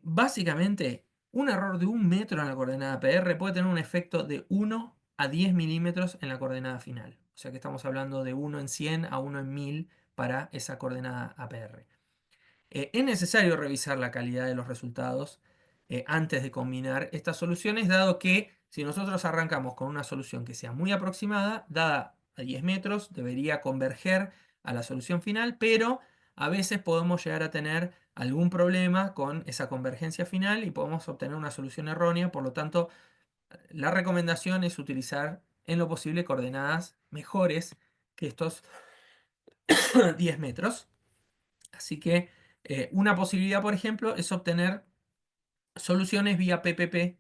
Básicamente, un error de 1 metro en la coordenada PR puede tener un efecto de 1 a 10 milímetros en la coordenada final. O sea que estamos hablando de 1 en 100 a 1 en 1000 para esa coordenada APR. Es necesario revisar la calidad de los resultados antes de combinar estas soluciones, dado que si nosotros arrancamos con una solución que sea muy aproximada, dada a 10 metros, debería converger a la solución final, pero a veces podemos llegar a tener algún problema con esa convergencia final y podemos obtener una solución errónea. Por lo tanto, la recomendación es utilizar en lo posible coordenadas mejores que estos 10 metros. Así que una posibilidad, por ejemplo, es obtener soluciones vía PPP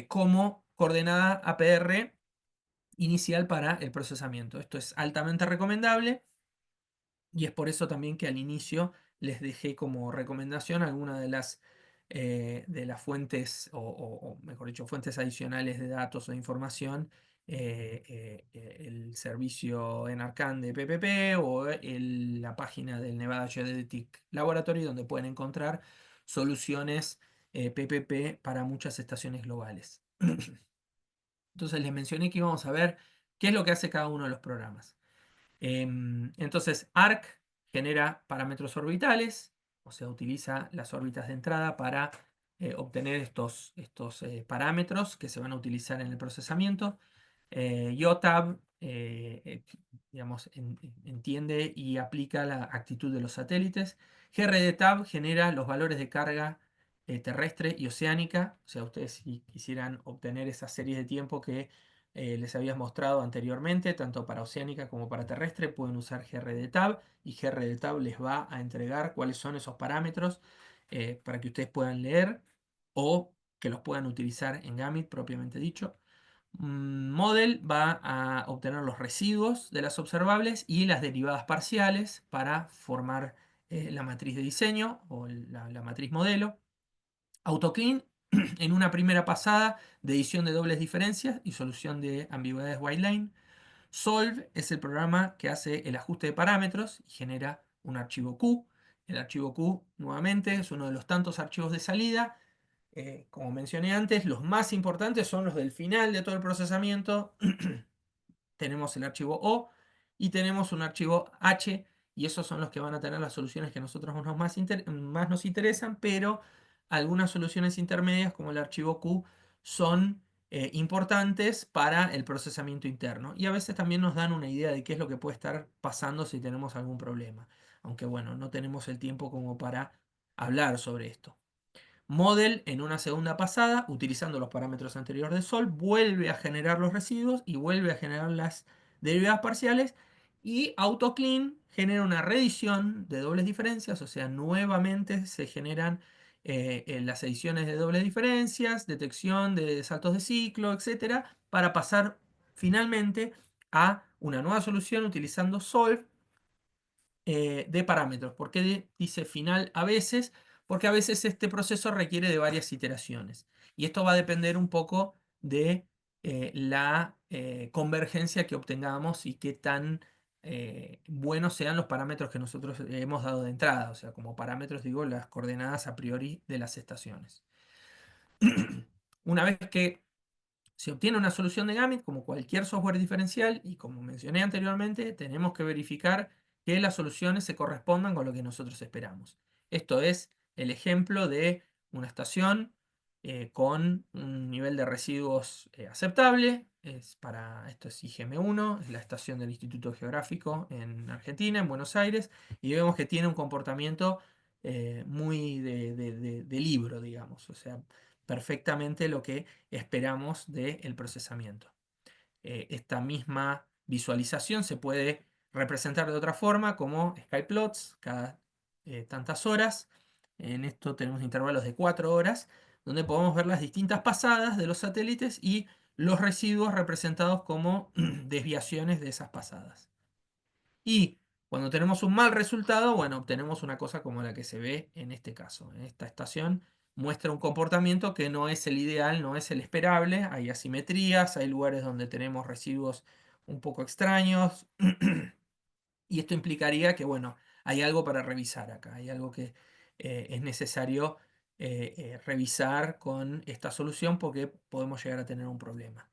como coordenada APR inicial para el procesamiento. Esto es altamente recomendable y es por eso también que al inicio les dejé como recomendación alguna de las fuentes, o mejor dicho, fuentes adicionales de datos o de información, el servicio Enarcan de PPP o la página del Nevada Geodetic Laboratory, donde pueden encontrar soluciones PPP para muchas estaciones globales. Entonces les mencioné que íbamos a ver qué es lo que hace cada uno de los programas. Entonces, ARC genera parámetros orbitales, o sea, utiliza las órbitas de entrada para obtener estos parámetros que se van a utilizar en el procesamiento. YOTAB, digamos, entiende y aplica la actitud de los satélites. GRDTAB genera los valores de carga terrestre y oceánica. O sea, ustedes si quisieran obtener esas series de tiempo que les habías mostrado anteriormente, tanto para oceánica como para terrestre, pueden usar GRDTAB y GRDTAB les va a entregar cuáles son esos parámetros para que ustedes puedan leer o que los puedan utilizar en Gamit propiamente dicho. Model va a obtener los residuos de las observables y las derivadas parciales para formar la matriz de diseño o la matriz modelo. AutoClean, en una primera pasada de edición de dobles diferencias y solución de ambigüedades whitelane. Solve es el programa que hace el ajuste de parámetros y genera un archivo Q. El archivo Q, nuevamente, es uno de los tantos archivos de salida. Como mencioné antes, los más importantes son los del final de todo el procesamiento. Tenemos el archivo O y tenemos un archivo H, y esos son los que van a tener las soluciones que a nosotros más nos interesan, pero algunas soluciones intermedias como el archivo Q son importantes para el procesamiento interno y a veces también nos dan una idea de qué es lo que puede estar pasando si tenemos algún problema, aunque bueno, no tenemos el tiempo como para hablar sobre esto. Model en una segunda pasada, utilizando los parámetros anteriores de Sol, vuelve a generar los residuos y vuelve a generar las derivadas parciales. Y AutoClean genera una reedición de dobles diferencias, o sea, nuevamente se generan las ediciones de dobles diferencias, detección de saltos de ciclo, etcétera, para pasar finalmente a una nueva solución utilizando Solve de parámetros. ¿Por qué dice final a veces? Porque a veces este proceso requiere de varias iteraciones. Y esto va a depender un poco de la convergencia que obtengamos y qué tan buenos sean los parámetros que nosotros hemos dado de entrada. O sea, como parámetros digo las coordenadas a priori de las estaciones. Una vez que se obtiene una solución de Gamit, como cualquier software diferencial, y como mencioné anteriormente, tenemos que verificar que las soluciones se correspondan con lo que nosotros esperamos. Esto es el ejemplo de una estación con un nivel de residuos aceptable. Esto es IGM-1, es la estación del Instituto Geográfico en Argentina, en Buenos Aires, y vemos que tiene un comportamiento muy de libro, digamos. O sea, perfectamente lo que esperamos del procesamiento. Esta misma visualización se puede representar de otra forma como skyplots cada tantas horas. En esto tenemos intervalos de 4 horas donde podemos ver las distintas pasadas de los satélites y los residuos representados como desviaciones de esas pasadas. Y cuando tenemos un mal resultado, bueno, obtenemos una cosa como la que se ve en este caso. En esta estación muestra un comportamiento que no es el ideal, no es el esperable. Hay asimetrías, hay lugares donde tenemos residuos un poco extraños. Y esto implicaría que, bueno, hay algo para revisar acá. Hay algo que es necesario revisar con esta solución porque podemos llegar a tener un problema.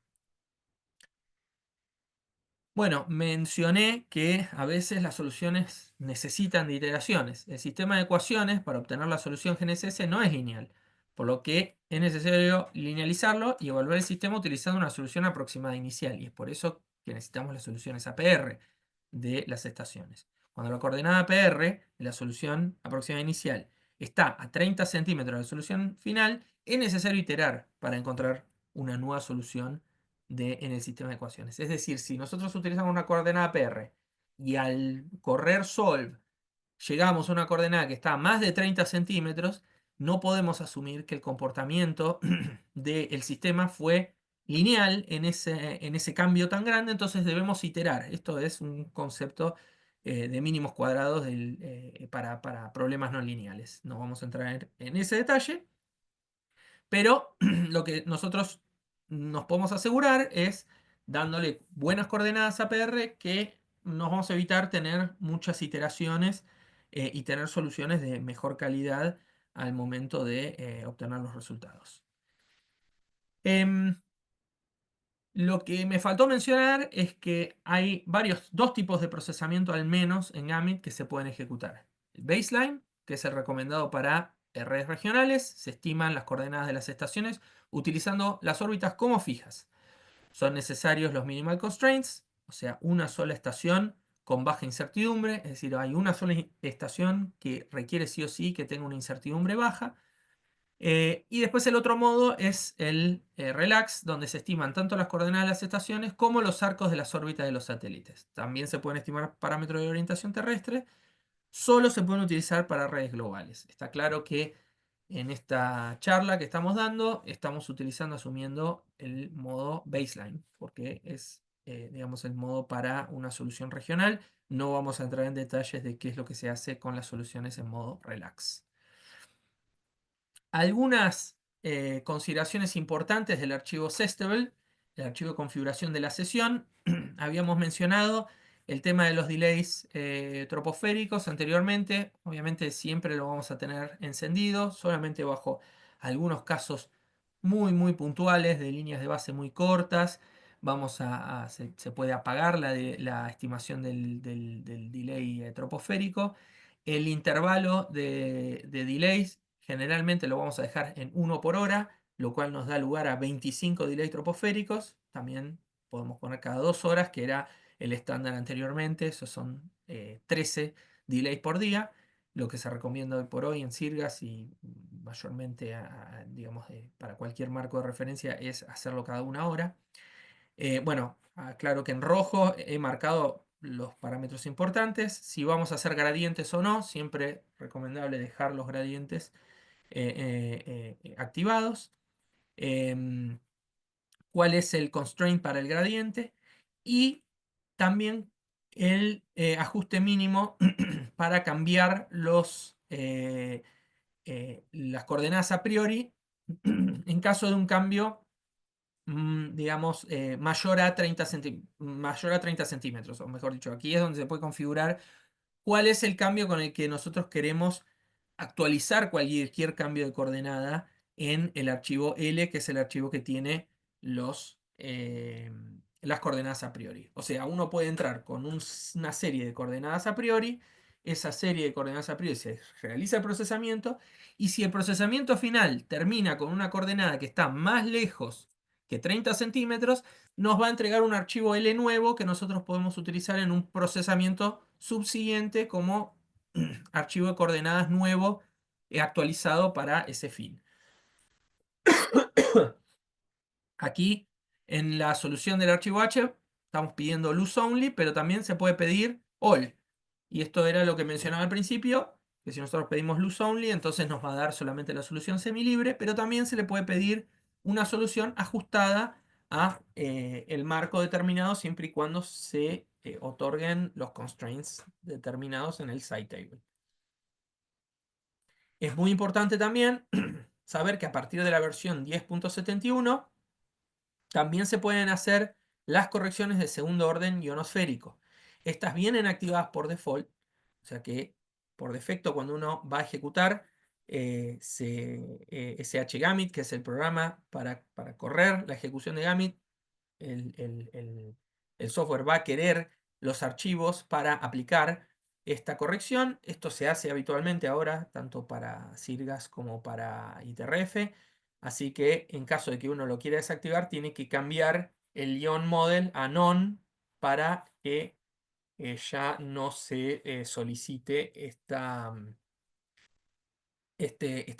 Bueno, mencioné que a veces las soluciones necesitan de iteraciones. El sistema de ecuaciones para obtener la solución GNSS no es lineal, por lo que es necesario linealizarlo y evaluar el sistema utilizando una solución aproximada inicial. Y es por eso que necesitamos las soluciones APR de las estaciones. Cuando la coordenada APR, la solución aproximada inicial, está a 30 centímetros de la solución final, es necesario iterar para encontrar una nueva solución en el sistema de ecuaciones. Es decir, si nosotros utilizamos una coordenada PR y al correr solve llegamos a una coordenada que está a más de 30 centímetros, no podemos asumir que el comportamiento del sistema fue lineal en ese cambio tan grande, entonces debemos iterar. Esto es un concepto de mínimos cuadrados para problemas no lineales. No vamos a entrar en ese detalle, pero lo que nosotros nos podemos asegurar es, dándole buenas coordenadas a PR, que nos vamos a evitar tener muchas iteraciones y tener soluciones de mejor calidad al momento de obtener los resultados. Em, lo que me faltó mencionar es que hay dos tipos de procesamiento al menos en Gamit que se pueden ejecutar. El baseline, que es el recomendado para redes regionales, se estiman las coordenadas de las estaciones utilizando las órbitas como fijas. Son necesarios los minimal constraints, o sea, una sola estación con baja incertidumbre, es decir, hay una sola estación que requiere sí o sí que tenga una incertidumbre baja. Y después el otro modo es el relax, donde se estiman tanto las coordenadas de las estaciones como los arcos de las órbitas de los satélites. También se pueden estimar parámetros de orientación terrestre, solo se pueden utilizar para redes globales. Está claro que en esta charla que estamos dando estamos utilizando, asumiendo el modo baseline, porque es, digamos, el modo para una solución regional. No vamos a entrar en detalles de qué es lo que se hace con las soluciones en modo relax. Algunas consideraciones importantes del archivo Sestable, el archivo de configuración de la sesión. Habíamos mencionado el tema de los delays troposféricos anteriormente. Obviamente siempre lo vamos a tener encendido, solamente bajo algunos casos muy puntuales de líneas de base muy cortas. Se puede apagar la estimación del delay troposférico. El intervalo de delays generalmente lo vamos a dejar en 1 por hora, lo cual nos da lugar a 25 delays troposféricos. También podemos poner cada 2 horas, que era el estándar anteriormente. Esos son 13 delays por día. Lo que se recomienda hoy por hoy en Sirgas y mayormente digamos, para cualquier marco de referencia es hacerlo cada 1 hora. Bueno, claro que en rojo he marcado los parámetros importantes. Si vamos a hacer gradientes o no, siempre recomendable dejar los gradientes activados. Em, ¿Cuál es el constraint para el gradiente? Y también el ajuste mínimo para cambiar las coordenadas a priori en caso de un cambio, digamos, mayor a 30 centímetros, o mejor dicho, aquí es donde se puede configurar cuál es el cambio con el que nosotros queremos actualizar cualquier cambio de coordenada en el archivo L, que es el archivo que tiene las coordenadas a priori. O sea, uno puede entrar con una serie de coordenadas a priori, esa serie de coordenadas a priori se realiza el procesamiento, y si el procesamiento final termina con una coordenada que está más lejos que 30 centímetros, nos va a entregar un archivo L nuevo que nosotros podemos utilizar en un procesamiento subsiguiente como archivo de coordenadas nuevo actualizado para ese fin. Aquí en la solución del archivo H estamos pidiendo loose only, pero también se puede pedir all. Y esto era lo que mencionaba al principio, que si nosotros pedimos loose only, entonces nos va a dar solamente la solución semilibre, pero también se le puede pedir una solución ajustada a el marco determinado, siempre y cuando se otorguen los constraints determinados en el site table. Es muy importante también saber que a partir de la versión 10.71 también se pueden hacer las correcciones de segundo orden ionosférico. Estas vienen activadas por default, o sea que por defecto cuando uno va a ejecutar SHGamit, que es el programa para correr la ejecución de Gamit, el software va a querer los archivos para aplicar esta corrección. Esto se hace habitualmente ahora, tanto para Sirgas como para ITRF. Así que en caso de que uno lo quiera desactivar, tiene que cambiar el ion model a none para que ya no se solicite esta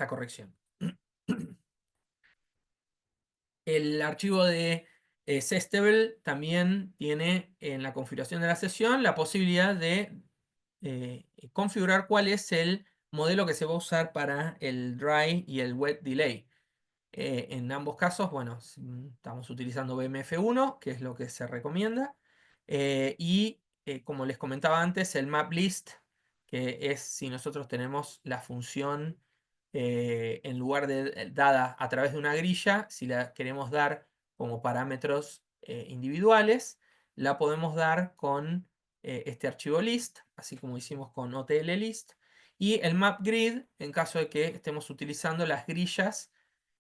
corrección. El archivo de Sestable también tiene en la configuración de la sesión la posibilidad de configurar cuál es el modelo que se va a usar para el dry y el wet delay. En ambos casos, bueno, estamos utilizando BMF1, que es lo que se recomienda. Y como les comentaba antes, el map list, que es si nosotros tenemos la función en lugar de dada a través de una grilla, si la queremos dar como parámetros individuales, la podemos dar con este archivo list, así como hicimos con OTL list. Y el map grid, en caso de que estemos utilizando las grillas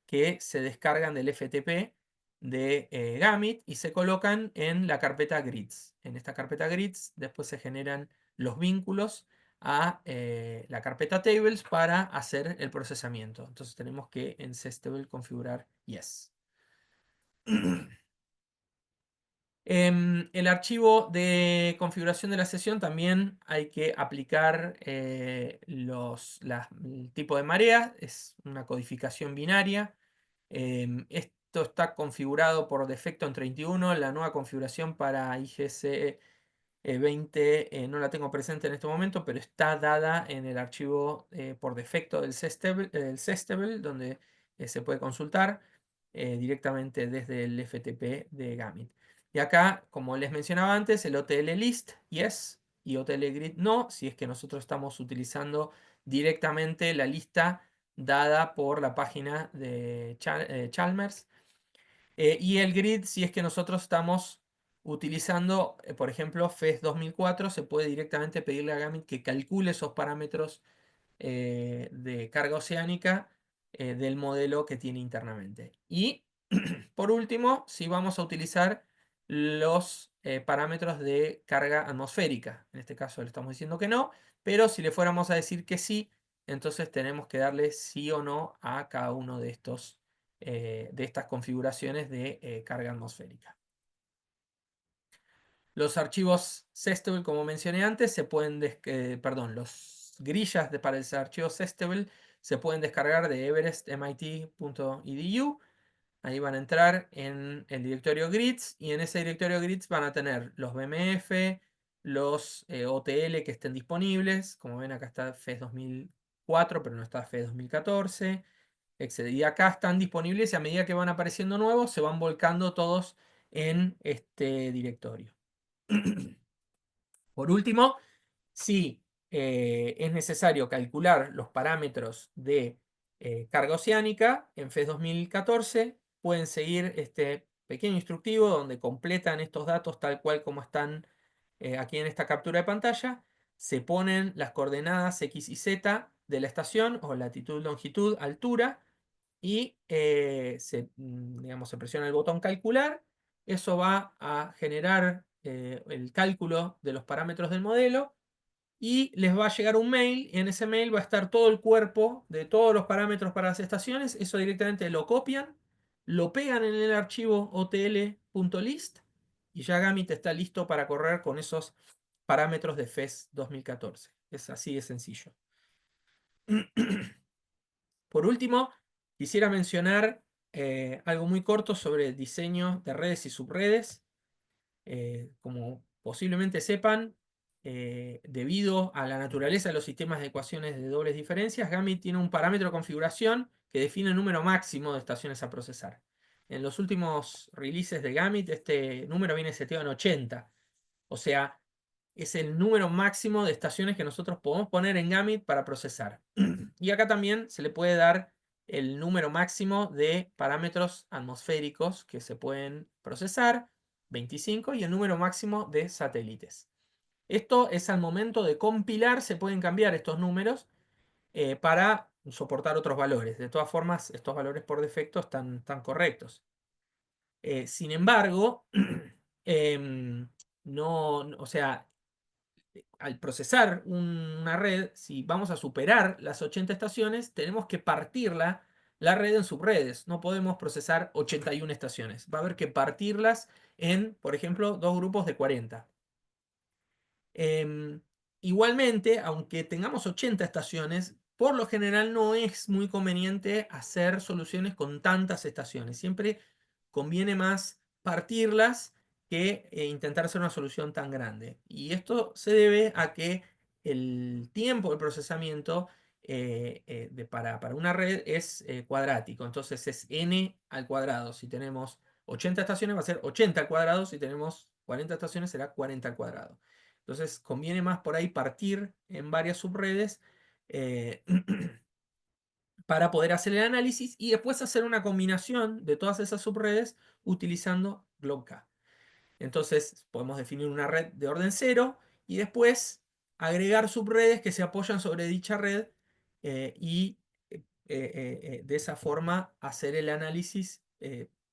que se descargan del FTP de Gamit y se colocan en la carpeta grids. En esta carpeta grids después se generan los vínculos a la carpeta tables para hacer el procesamiento. Entonces tenemos que en sestable configurar yes. El archivo de configuración de la sesión también hay que aplicar el tipo de marea, es una codificación binaria. Esto está configurado por defecto en 31. La nueva configuración para IGC 20 no la tengo presente en este momento, pero está dada en el archivo por defecto del Sestable, donde se puede consultar directamente desde el FTP de Gamit. Y acá, como les mencionaba antes, el OTL list, yes, y OTL grid no, si es que nosotros estamos utilizando directamente la lista dada por la página de Chalmers. Y el grid, si es que nosotros estamos utilizando, por ejemplo, FES 2004, se puede directamente pedirle a Gamit que calcule esos parámetros de carga oceánica del modelo que tiene internamente. Y por último, si vamos a utilizar los parámetros de carga atmosférica. En este caso le estamos diciendo que no, pero si le fuéramos a decir que sí, entonces tenemos que darle sí o no a cada uno de estos de estas configuraciones de carga atmosférica. Los archivos Sestable, como mencioné antes, se pueden, perdón, los grillas para el archivo Sestable se pueden descargar de everestmit.edu. Ahí van a entrar en el directorio grids y en ese directorio grids van a tener los BMF, los OTL que estén disponibles. Como ven, acá está FES 2004, pero no está FES 2014. Y acá están disponibles y a medida que van apareciendo nuevos, se van volcando todos en este directorio. Por último, si es necesario calcular los parámetros de carga oceánica en FES 2014, pueden seguir este pequeño instructivo donde completan estos datos tal cual como están aquí en esta captura de pantalla. Se ponen las coordenadas X y Z de la estación, o latitud, longitud, altura, y digamos, se presiona el botón calcular. Eso va a generar el cálculo de los parámetros del modelo y les va a llegar un mail, y en ese mail va a estar todo el cuerpo de todos los parámetros para las estaciones. Eso directamente lo copian, lo pegan en el archivo otl.list y ya Gamit está listo para correr con esos parámetros de FES 2014. Es así de sencillo. Por último, quisiera mencionar algo muy corto sobre el diseño de redes y subredes. Como posiblemente sepan, debido a la naturaleza de los sistemas de ecuaciones de dobles diferencias, Gamit tiene un parámetro de configuración que define el número máximo de estaciones a procesar. En los últimos releases de Gamit, este número viene seteado en 80. O sea, es el número máximo de estaciones que nosotros podemos poner en Gamit para procesar. Y acá también se le puede dar el número máximo de parámetros atmosféricos que se pueden procesar, 25, y el número máximo de satélites. Esto es al momento de compilar, se pueden cambiar estos números para soportar otros valores. De todas formas, estos valores por defecto están correctos. Sin embargo, no, o sea, al procesar una red, si vamos a superar las 80 estaciones, tenemos que partirla, la red en subredes. No podemos procesar 81 estaciones. Va a haber que partirlas en, por ejemplo, dos grupos de 40. Igualmente, aunque tengamos 80 estaciones, por lo general no es muy conveniente hacer soluciones con tantas estaciones. Siempre conviene más partirlas que intentar hacer una solución tan grande. Y esto se debe a que el tiempo de procesamiento para una red es cuadrático. Entonces es n al cuadrado. Si tenemos 80 estaciones va a ser 80 al cuadrado. Si tenemos 40 estaciones será 40 al cuadrado. Entonces conviene más por ahí partir en varias subredes eh, para poder hacer el análisis y después hacer una combinación de todas esas subredes utilizando GlobeK. Entonces podemos definir una red de orden cero y después agregar subredes que se apoyan sobre dicha red y de esa forma hacer el análisis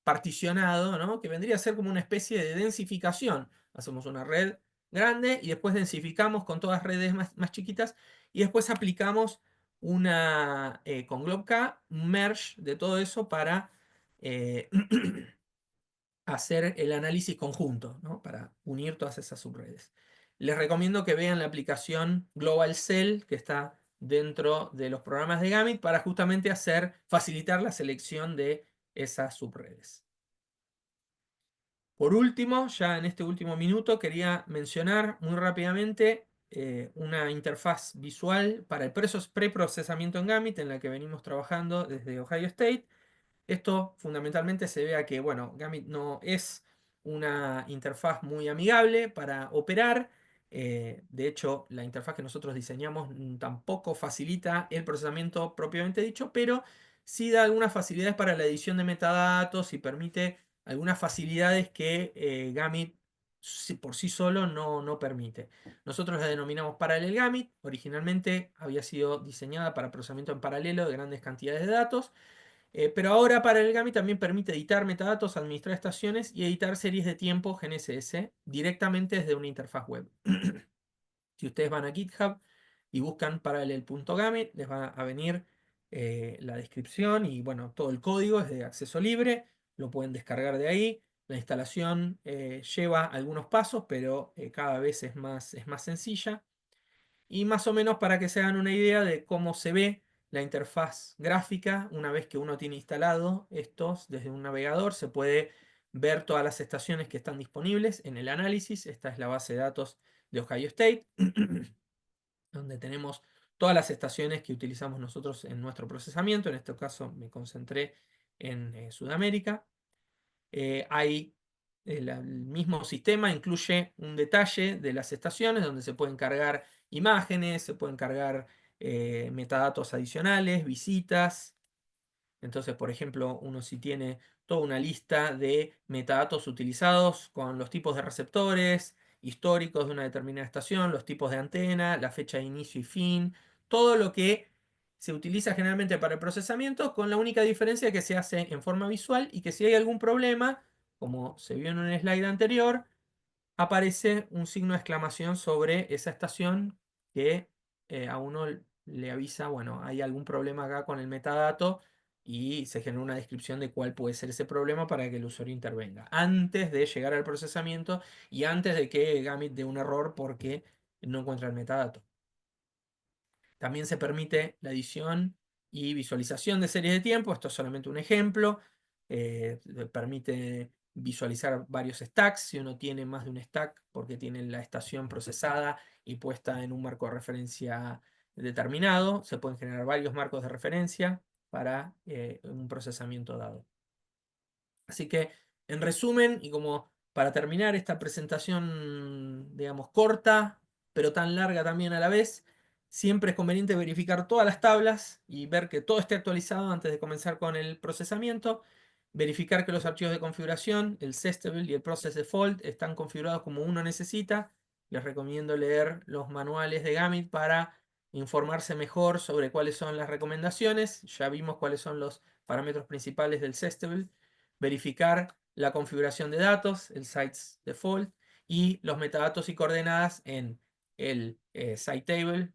particionado, ¿no? Que vendría a ser como una especie de densificación. Hacemos una red grande y después densificamos con todas redes más chiquitas y después aplicamos con GlobeK un merge de todo eso para hacer el análisis conjunto, ¿no? Para unir todas esas subredes. Les recomiendo que vean la aplicación Global Cell que está dentro de los programas de Gamit para justamente facilitar la selección de esas subredes. Por último, ya en este último minuto, quería mencionar muy rápidamente una interfaz visual para el preprocesamiento en Gamit en la que venimos trabajando desde Ohio State. Esto fundamentalmente se ve a que, bueno, Gamit no es una interfaz muy amigable para operar. De hecho, la interfaz que nosotros diseñamos tampoco facilita el procesamiento propiamente dicho, pero sí da algunas facilidades para la edición de metadatos y permite algunas facilidades que Gamit por sí solo no permite. Nosotros la denominamos Parallel Gamit. Originalmente había sido diseñada para procesamiento en paralelo de grandes cantidades de datos. Pero ahora Parallel también permite editar metadatos, administrar estaciones y editar series de tiempo GNSS directamente desde una interfaz web. Si ustedes van a GitHub y buscan parallel.gamit, les va a venir la descripción y bueno, todo el código es de acceso libre, lo pueden descargar de ahí. La instalación lleva algunos pasos, pero cada vez es más sencilla. Y más o menos para que se hagan una idea de cómo se ve la interfaz gráfica una vez que uno tiene instalado estos desde un navegador, se puede ver todas las estaciones que están disponibles en el análisis. Esta es la base de datos de Ohio State, donde tenemos todas las estaciones que utilizamos nosotros en nuestro procesamiento. En este caso me concentré en Sudamérica. Hay el mismo sistema, incluye un detalle de las estaciones donde se pueden cargar imágenes, se pueden cargar metadatos adicionales, visitas. Entonces, por ejemplo, uno si tiene toda una lista de metadatos utilizados con los tipos de receptores, históricos de una determinada estación, los tipos de antena, la fecha de inicio y fin, todo lo que se utiliza generalmente para el procesamiento, con la única diferencia que se hace en forma visual y que si hay algún problema, como se vio en un slide anterior, aparece un signo de exclamación sobre esa estación que a uno le avisa, bueno, hay algún problema acá con el metadato y se genera una descripción de cuál puede ser ese problema para que el usuario intervenga, antes de llegar al procesamiento y antes de que Gamit dé un error porque no encuentra el metadato. También se permite la edición y visualización de series de tiempo. Esto es solamente un ejemplo. Permite visualizar varios stacks. Si uno tiene más de un stack porque tiene la estación procesada y puesta en un marco de referencia determinado, se pueden generar varios marcos de referencia para un procesamiento dado. Así que, en resumen, y como para terminar esta presentación, digamos, corta, pero tan larga también a la vez, siempre es conveniente verificar todas las tablas y ver que todo esté actualizado antes de comenzar con el procesamiento. Verificar que los archivos de configuración, el Sestable y el Process Default, están configurados como uno necesita. Les recomiendo leer los manuales de Gamit para informarse mejor sobre cuáles son las recomendaciones. Ya vimos cuáles son los parámetros principales del Sestable. Verificar la configuración de datos, el Sites Default, y los metadatos y coordenadas en el Site Table,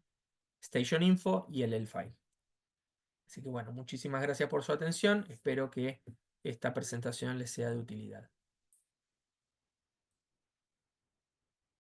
Station Info y el file. Así que bueno, muchísimas gracias por su atención. Espero que esta presentación les sea de utilidad.